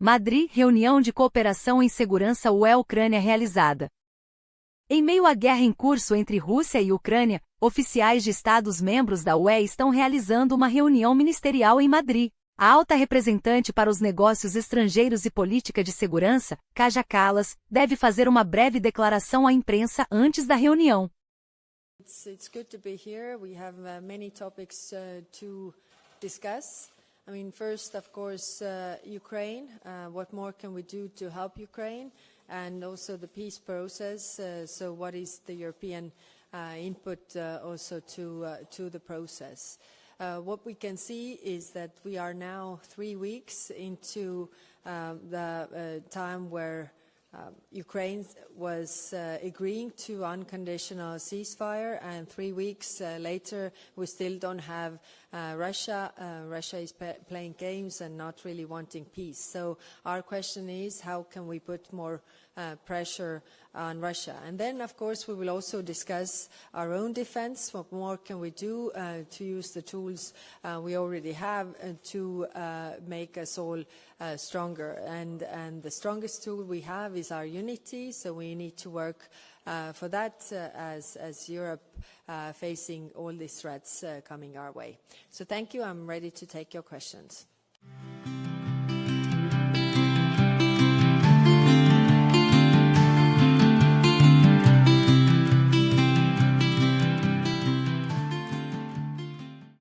Madrid, reunião de cooperação em segurança UE-Ucrânia realizada. Em meio à guerra em curso entre Rússia e Ucrânia, oficiais de Estados-membros da UE estão realizando uma reunião ministerial em Madrid. A alta representante para os negócios estrangeiros e política de segurança, Kaja Kallas, deve fazer uma breve declaração à imprensa antes da reunião. It's good to be here. We have many topics to discuss. I mean, first, of course, Ukraine. What more can we do to help Ukraine? And also the peace process. So what is the European input also to the process? What we can see is that we are now 3 weeks into the time where Ukraine was agreeing to unconditional ceasefire, and 3 weeks later we still don't have Russia. Russia is playing games and not really wanting peace. So our question is, how can we put more pressure on Russia? And then, of course, we will also discuss our own defense. What more can we do to use the tools we already have to make us all stronger? And the strongest tool we have is our unity, so we need to work for that as Europe facing all these threats coming our way. So thank you. I'm ready to take your questions.